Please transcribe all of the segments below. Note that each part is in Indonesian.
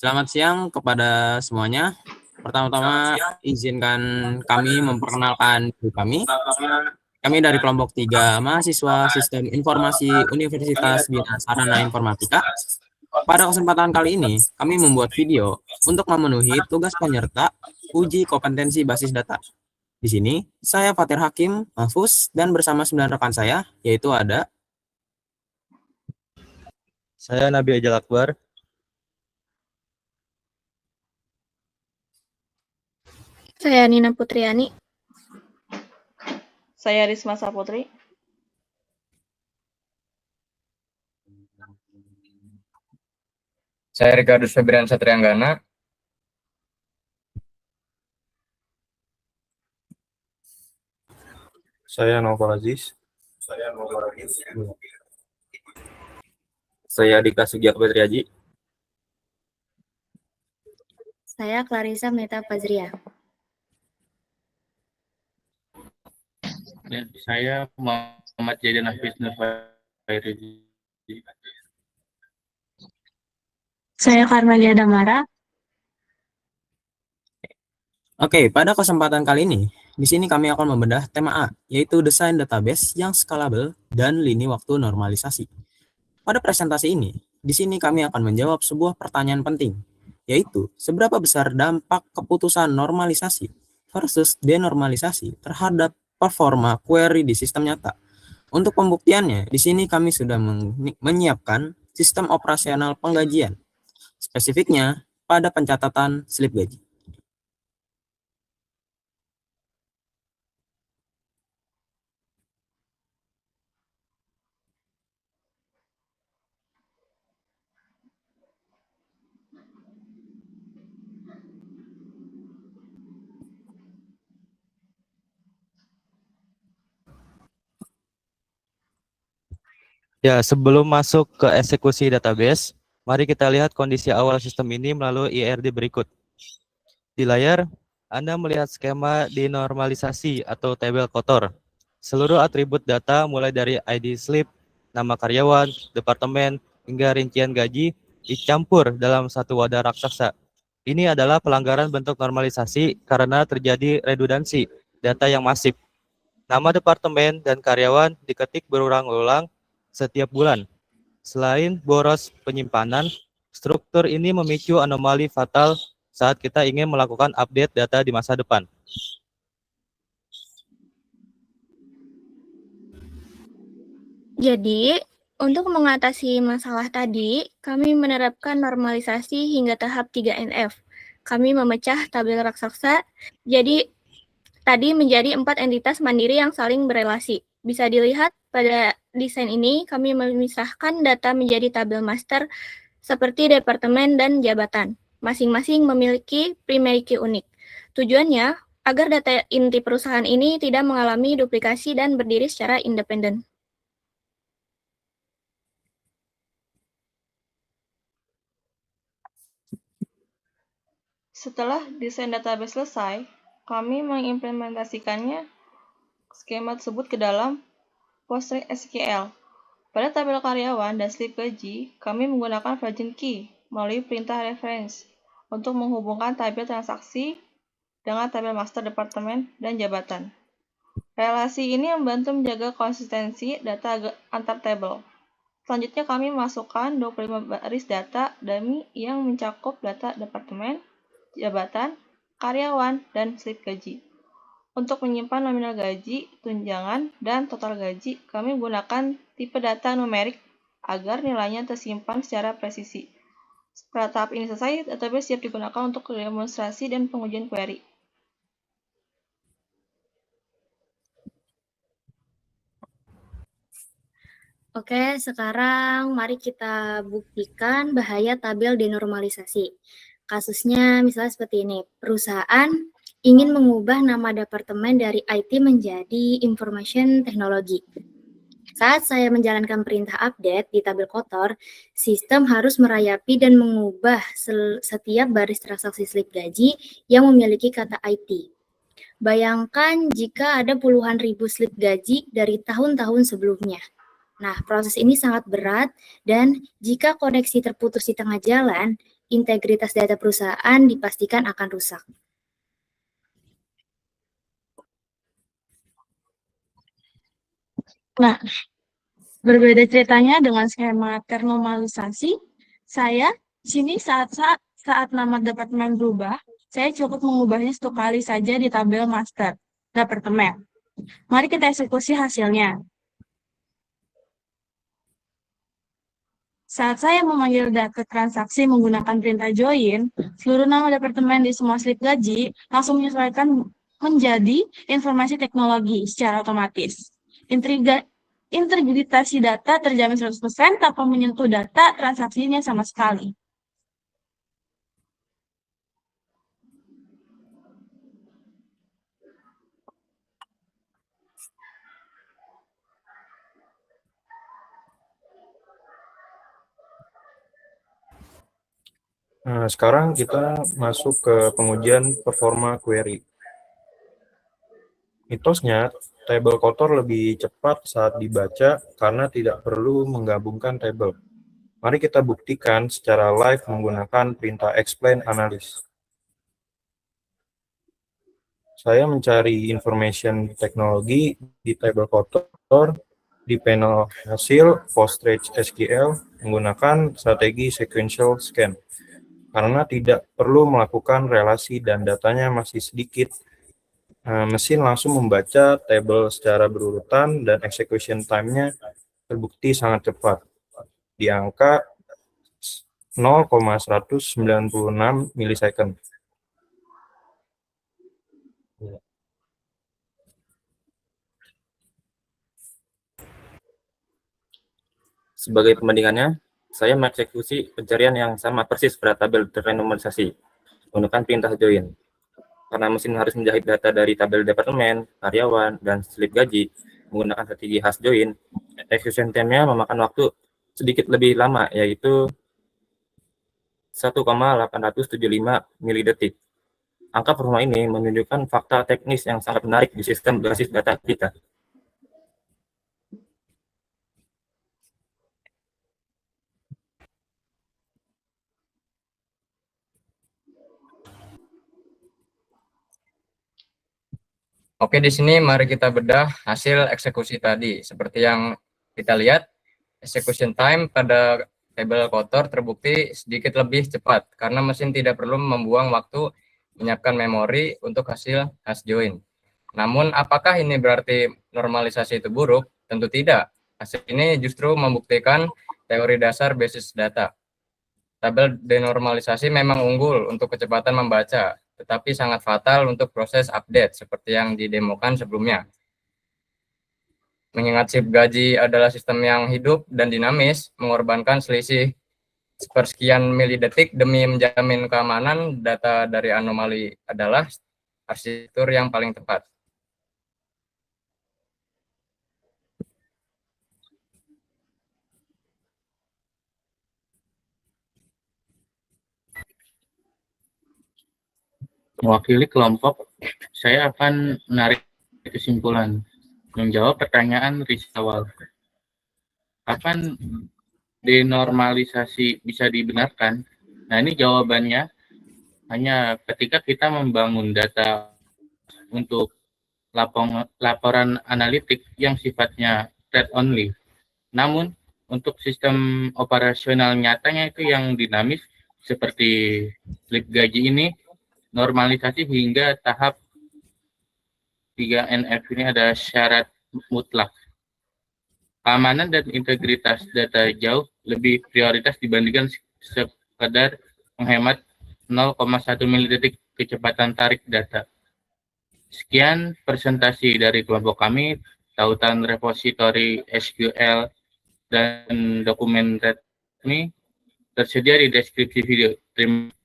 Selamat siang kepada semuanya. Pertama-tama izinkan kami memperkenalkan diri kami. Kami dari kelompok 3 mahasiswa Sistem Informasi Universitas Bina Sarana Informatika. Pada kesempatan kali ini, kami membuat video untuk memenuhi tugas penyerta uji kompetensi basis data. Di sini, saya Fatir Hakim, Mahfuz, dan bersama 9 rekan saya, yaitu ada saya Nabi Ajal Akbar. Saya Nina Putriani. Saya Risma Saputri. Saya Ricardo Febrian Satrianggana. Saya Noval Aziz. Saya Dika Sugiyak Badriaji. Saya Clarissa Meta Fazria. Saya Muhammad Jaden Hafiz Nurfairi. Saya Karmelia Damara. Oke, pada kesempatan kali ini, di sini kami akan membedah tema A, yaitu desain database yang scalable dan lini waktu normalisasi. Pada presentasi ini, di sini kami akan menjawab sebuah pertanyaan penting, yaitu seberapa besar dampak keputusan normalisasi versus denormalisasi terhadap performa query di sistem nyata. Untuk pembuktiannya, di sini kami sudah menyiapkan sistem operasional penggajian. Spesifiknya pada pencatatan slip gaji. Ya, sebelum masuk ke eksekusi database, mari kita lihat kondisi awal sistem ini melalui IRD berikut. Di layar, Anda melihat skema denormalisasi atau tabel kotor. Seluruh atribut data mulai dari ID slip, nama karyawan, departemen, hingga rincian gaji dicampur dalam satu wadah raksasa. Ini adalah pelanggaran bentuk normalisasi karena terjadi redundansi data yang masif. Nama departemen dan karyawan diketik berulang-ulang setiap bulan. Selain boros penyimpanan, struktur ini memicu anomali fatal saat kita ingin melakukan update data di masa depan. Jadi, untuk mengatasi masalah tadi, kami menerapkan normalisasi hingga tahap 3NF. Kami memecah tabel raksasa, jadi tadi menjadi 4 entitas mandiri yang saling berelasi. Bisa dilihat pada desain ini, kami memisahkan data menjadi tabel master seperti departemen dan jabatan. Masing-masing memiliki primary key unik. Tujuannya, agar data inti perusahaan ini tidak mengalami duplikasi dan berdiri secara independen. Setelah desain database selesai, kami mengimplementasikannya skema tersebut ke dalam PostgreSQL. Pada tabel karyawan dan slip gaji, kami menggunakan Virgin Key melalui perintah reference untuk menghubungkan tabel transaksi dengan tabel master departemen dan jabatan. Relasi ini membantu menjaga konsistensi data antar tabel. Selanjutnya kami memasukkan 25 baris data dummy yang mencakup data departemen, jabatan, karyawan, dan slip gaji. Untuk menyimpan nominal gaji, tunjangan, dan total gaji, kami menggunakan tipe data numerik agar nilainya tersimpan secara presisi. Setelah tahap ini selesai, database siap digunakan untuk demonstrasi dan pengujian query. Oke, sekarang mari kita buktikan bahaya tabel denormalisasi. Kasusnya misalnya seperti ini, perusahaan ingin mengubah nama departemen dari IT menjadi Information Technology. Saat saya menjalankan perintah update di tabel kotor, sistem harus merayapi dan mengubah setiap baris transaksi slip gaji yang memiliki kata IT. Bayangkan jika ada puluhan ribu slip gaji dari tahun-tahun sebelumnya. Nah, proses ini sangat berat dan jika koneksi terputus di tengah jalan, integritas data perusahaan dipastikan akan rusak. Nah, berbeda ceritanya dengan skema ternormalisasi. Saya sini saat nama departemen berubah, saya cukup mengubahnya 1 kali saja di tabel master departemen. Mari kita eksekusi hasilnya. Saat saya memanggil data transaksi menggunakan perintah join, seluruh nama departemen di semua slip gaji langsung menyesuaikan menjadi informasi teknologi secara otomatis. Integritas data terjamin 100% tanpa menyentuh data transaksinya sama sekali. Nah, sekarang kita masuk ke pengujian performa query. Mitosnya, tabel kotor lebih cepat saat dibaca karena tidak perlu menggabungkan tabel. Mari kita buktikan secara live menggunakan perintah explain analysis. Saya mencari information teknologi di tabel kotor di panel hasil PostgreSQL menggunakan strategi sequential scan. Karena tidak perlu melakukan relasi dan datanya masih sedikit, mesin langsung membaca tabel secara berurutan dan execution time-nya terbukti sangat cepat, di angka 0,196 milisecond. Sebagai perbandingannya, saya mengeksekusi pencarian yang sama persis pada tabel ternormalisasi menggunakan perintah join. Karena mesin harus menjahit data dari tabel departemen, karyawan, dan slip gaji menggunakan strategi hash join, execution time-nya memakan waktu sedikit lebih lama, yaitu 1,875 milidetik. Angka performa ini menunjukkan fakta teknis yang sangat menarik di sistem basis data kita. Oke, di sini mari kita bedah hasil eksekusi tadi. Seperti yang kita lihat, execution time pada tabel kotor terbukti sedikit lebih cepat karena mesin tidak perlu membuang waktu menyiapkan memori untuk hasil hash join. Namun, apakah ini berarti normalisasi itu buruk? Tentu tidak. Hasil ini justru membuktikan teori dasar basis data. Tabel denormalisasi memang unggul untuk kecepatan membaca, tetapi sangat fatal untuk proses update seperti yang didemokan sebelumnya. Mengingat chip gaji adalah sistem yang hidup dan dinamis, mengorbankan selisih sepersekian milidetik demi menjamin keamanan data dari anomali adalah arsitektur yang paling tepat. Mewakili kelompok, saya akan menarik kesimpulan, menjawab pertanyaan riset awal. Kapan denormalisasi bisa dibenarkan? Nah, ini jawabannya hanya ketika kita membangun data untuk laporan analitik yang sifatnya read only. Namun, untuk sistem operasional nyatanya itu yang dinamis seperti slip gaji ini, normalisasi hingga tahap 3NF ini ada syarat mutlak. Keamanan dan integritas data jauh lebih prioritas dibandingkan sekadar menghemat 0,1 milidetik kecepatan tarik data. Sekian presentasi dari kelompok kami, tautan repositori SQL dan dokumen ini tersedia di deskripsi video. Terima kasih.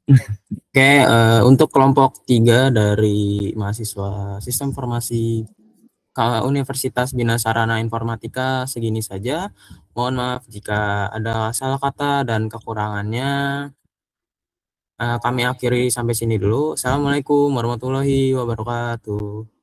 Oke, untuk kelompok 3 dari mahasiswa Sistem Informasi Universitas Bina Sarana Informatika segini saja. Mohon maaf jika ada salah kata dan kekurangannya. Kami akhiri sampai sini dulu. Assalamualaikum warahmatullahi wabarakatuh.